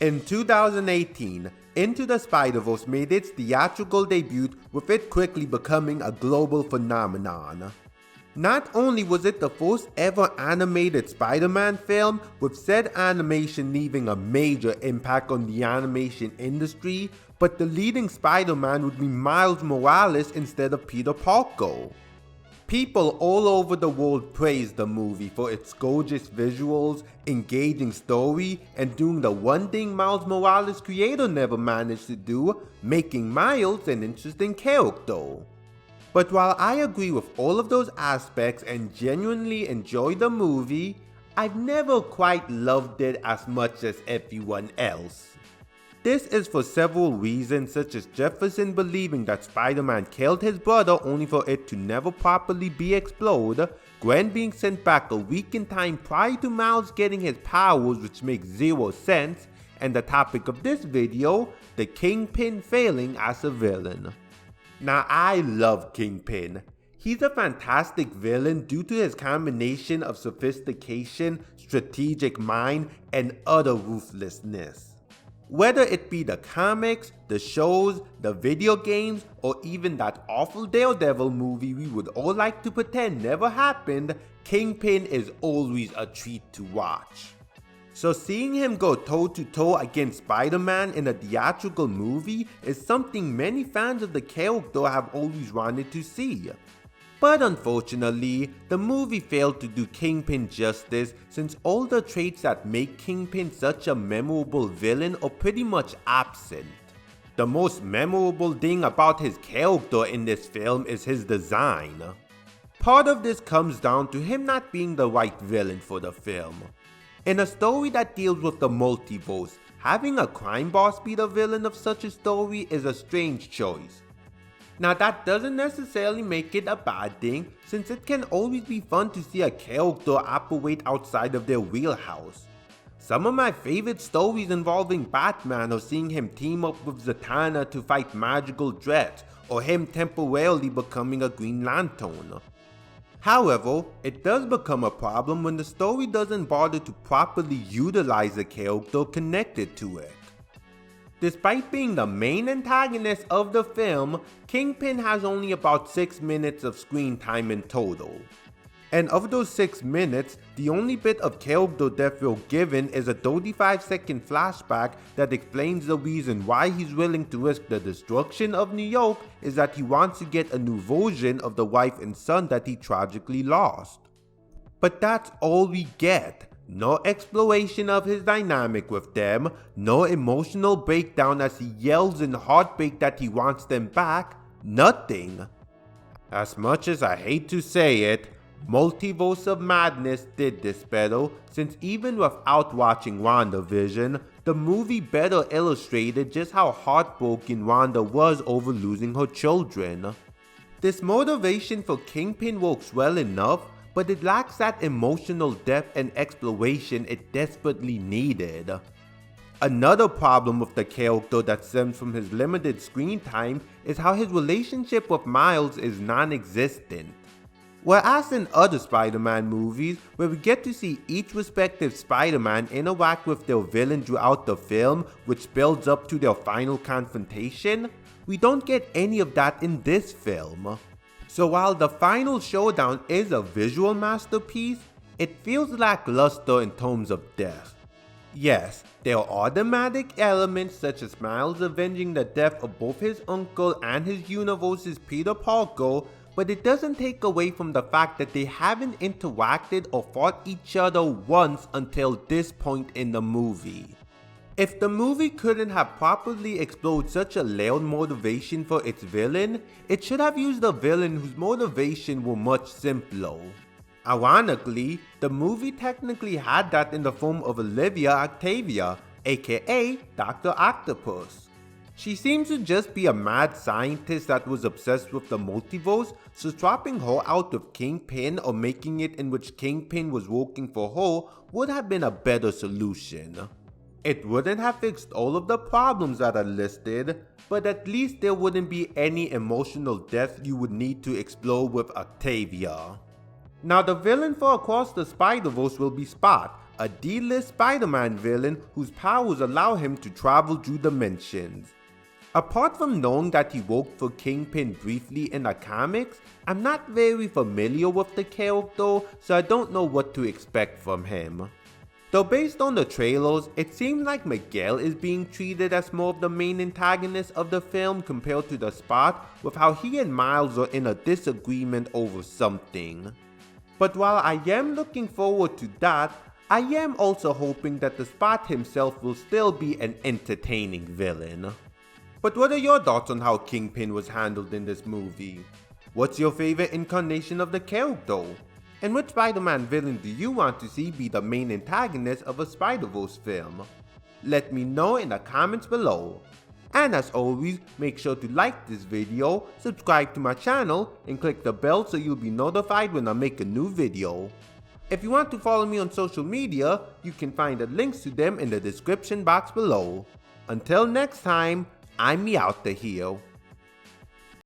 In 2018, Into the Spiderverse made its theatrical debut, with it quickly becoming a global phenomenon. Not only was it the first ever animated Spider-Man film, with said animation leaving a major impact on the animation industry, but the leading Spider-Man would be Miles Morales instead of Peter Parker. People all over the world praised the movie for its gorgeous visuals, engaging story, and doing the one thing Miles Morales' creator never managed to do, making Miles an interesting character. But while I agree with all of those aspects and genuinely enjoy the movie, I've never quite loved it as much as everyone else. This is for several reasons, such as Jefferson believing that Spider-Man killed his brother only for it to never properly be explored, Gwen being sent back a week in time prior to Miles getting his powers, which makes zero sense, and the topic of this video, the Kingpin failing as a villain. Now I love Kingpin. He's a fantastic villain due to his combination of sophistication, strategic mind, and utter ruthlessness. Whether it be the comics, the shows, the video games, or even that awful Daredevil movie we would all like to pretend never happened, Kingpin is always a treat to watch. So seeing him go toe-to-toe against Spider-Man in a theatrical movie is something many fans of the character have always wanted to see. But unfortunately, the movie failed to do Kingpin justice, since all the traits that make Kingpin such a memorable villain are pretty much absent. The most memorable thing about his character in this film is his design. Part of this comes down to him not being the right villain for the film. In a story that deals with the multiverse, having a crime boss be the villain of such a story is a strange choice. Now that doesn't necessarily make it a bad thing, since it can always be fun to see a character operate outside of their wheelhouse. Some of my favorite stories involving Batman are seeing him team up with Zatanna to fight magical threats, or him temporarily becoming a Green Lantern. However, it does become a problem when the story doesn't bother to properly utilize a character connected to it. Despite being the main antagonist of the film, Kingpin has only about 6 minutes of screen time in total. And of those 6 minutes, the only bit of character depth we're given is a 35-second flashback that explains the reason why he's willing to risk the destruction of New York is that he wants to get a new version of the wife and son that he tragically lost. But that's all we get. No exploration of his dynamic with them, no emotional breakdown as he yells in heartbreak that he wants them back, nothing. As much as I hate to say it, Multiverse of Madness did this better, since even without watching WandaVision, the movie better illustrated just how heartbroken Wanda was over losing her children. This motivation for Kingpin works well enough, but it lacks that emotional depth and exploration it desperately needed. Another problem with the character that stems from his limited screen time is how his relationship with Miles is non-existent. Whereas in other Spider-Man movies, where we get to see each respective Spider-Man interact with their villain throughout the film, which builds up to their final confrontation, we don't get any of that in this film. So while the final showdown is a visual masterpiece, it feels lackluster in terms of depth. Yes, there are thematic elements such as Miles avenging the death of both his uncle and his universe's Peter Parker, but it doesn't take away from the fact that they haven't interacted or fought each other once until this point in the movie. If the movie couldn't have properly explored such a layered motivation for its villain, it should have used a villain whose motivation were much simpler. Ironically, the movie technically had that in the form of Olivia Octavia, aka Dr. Octopus. She seems to just be a mad scientist that was obsessed with the multiverse, so swapping her out with Kingpin or making it in which Kingpin was working for her would have been a better solution. It wouldn't have fixed all of the problems that are listed, but at least there wouldn't be any emotional depth you would need to explore with Octavia. Now the villain for Across the Spider-Verse will be Spot, a D-list Spider-Man villain whose powers allow him to travel through dimensions. Apart from knowing that he worked for Kingpin briefly in the comics, I'm not very familiar with the character, so I don't know what to expect from him. Though based on the trailers, it seems like Miguel is being treated as more of the main antagonist of the film compared to the Spot, with how he and Miles are in a disagreement over something. But while I am looking forward to that, I am also hoping that the Spot himself will still be an entertaining villain. But what are your thoughts on how Kingpin was handled in this movie? What's your favorite incarnation of the character? And which Spider-Man villain do you want to see be the main antagonist of a Spider-Verse film? Let me know in the comments below. And as always, make sure to like this video, subscribe to my channel, and click the bell so you'll be notified when I make a new video. If you want to follow me on social media, you can find the links to them in the description box below. Until next time, I'm out of here.